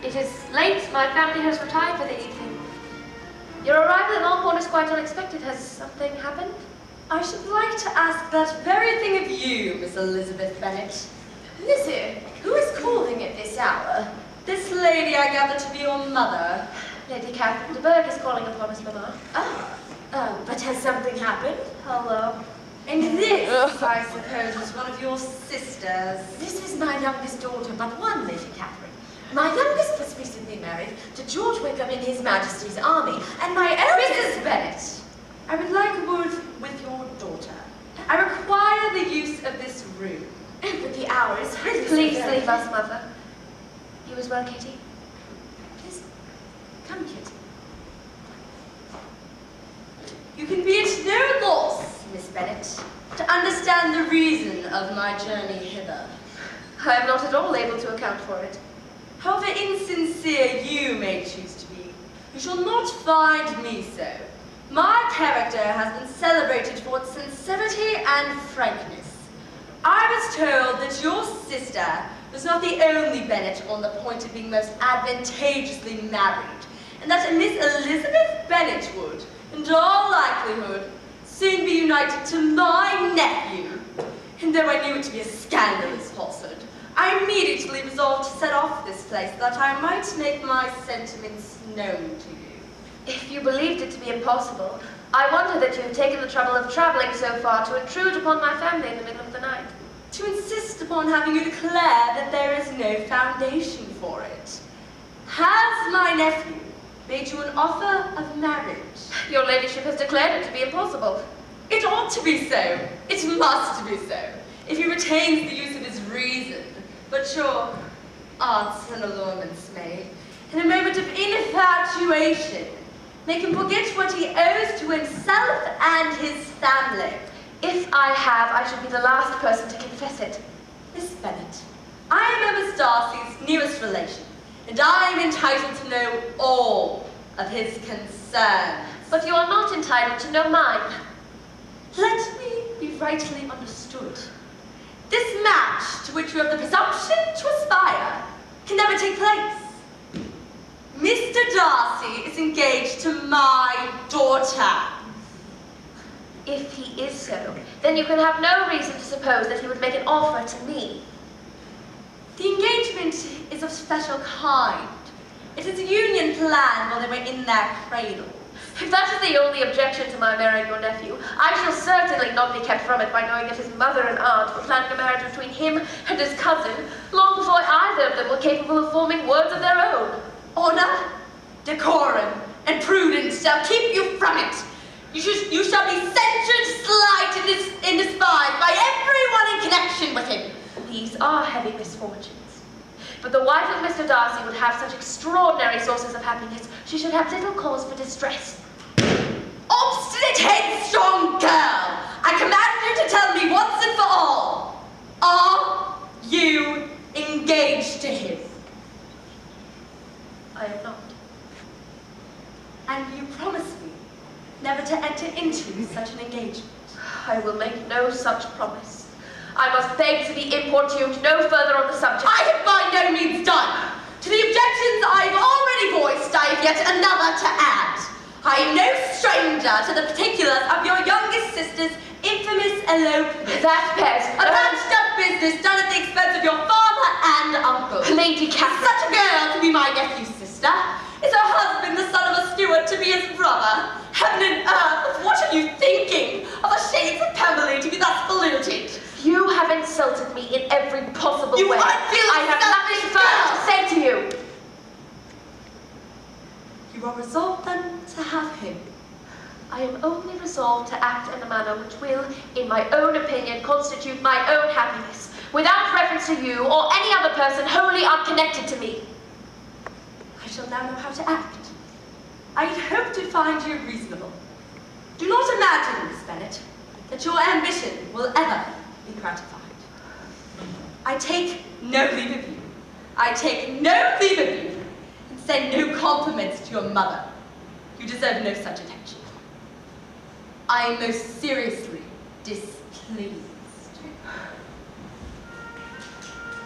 It is late. My family has retired for the evening. Your arrival in Almbourne is quite unexpected. Has something happened? I should like to ask that very thing of you, Miss Elizabeth Bennet. Lizzie, who is calling at this hour? This lady I gather to be your mother. Lady Catherine de Bourgh is calling upon us, Mamma. But has something happened? Hello. And this, I suppose, is one of your sisters. This is my youngest daughter, but one, Lady Catherine. My youngest was recently married to George Wickham in His Majesty's army, and my eldest... Mrs. Bennet, I would like a word with your daughter. I require the use of this room. But the hour is really Please leave us, Mother. You as well, Kitty? Please, come, Kitty. You can be at no loss, Miss Bennet, to understand the reason of my journey hither. I am not at all able to account for it. However insincere you may choose to be, you shall not find me so. My character has been celebrated for its sincerity and frankness. I was told that your sister was not the only Bennet on the point of being most advantageously married, and that a Miss Elizabeth Bennet would, in all likelihood, soon be united to my nephew. And though I knew it to be a scandalous falsehood, I immediately resolved to set off this place that I might make my sentiments known to you. If you believed it to be impossible, I wonder that you have taken the trouble of traveling so far to intrude upon my family in the middle of the night. To insist upon having you declare that there is no foundation for it. Has my nephew made you an offer of marriage? Your ladyship has declared it to be impossible. It ought to be so. It must be so, if he retains the use of his reason. But your arts and allurements may, in a moment of infatuation, make him forget what he owes to himself and his family. If I have, I should be the last person to confess it. Miss Bennet, I am Emma Darcy's nearest relation, and I am entitled to know all of his concerns. But you are not entitled to know mine. Let me be rightly understood. This match, to which you have the presumption to aspire, can never take place. Mr. Darcy is engaged to my daughter. If he is so, then you can have no reason to suppose that he would make an offer to me. The engagement is of special kind. It is a union planned while they were in their cradle. If that is the only objection to my marrying your nephew, I shall certainly not be kept from it by knowing that his mother and aunt were planning a marriage between him and his cousin long before either of them were capable of forming words of their own. Honor, decorum, and prudence shall keep you from it. You shall be censured, slighted, and despised by everyone in connection with him. These are heavy misfortunes. But the wife of Mr. Darcy would have such extraordinary sources of happiness, she should have little cause for distress. Obstinate, headstrong girl! I command you to tell me once and for all, are you engaged to him? I am not. And you promise me never to enter into such an engagement? I will make no such promise. I must beg to be importuned no further on the subject. I have by no means done. To the objections I have already voiced, I have yet another to add. I am no stranger to the particulars of your youngest sister's infamous elopement. That bears A branched up business done at the expense of your father and uncle. Lady Catherine. Such a girl to be my nephew's sister. Is her husband the son of a steward to be his brother? Heaven and earth, what are you thinking? Of the shades of Pemberley to be thus polluted? You have insulted me in every possible You way. unfeeling I have nothing further to say to you. You are resolved then to have him. I am only resolved to act in a manner which will, in my own opinion, constitute my own happiness, without reference to you or any other person wholly unconnected to me. I shall now know how to act. I had hoped to find you reasonable. Do not imagine, Miss Bennet, that your ambition will ever be gratified. I take no leave of you. I take no leave of you, and send no compliments to your mother. You deserve no such attention. I am most seriously displeased.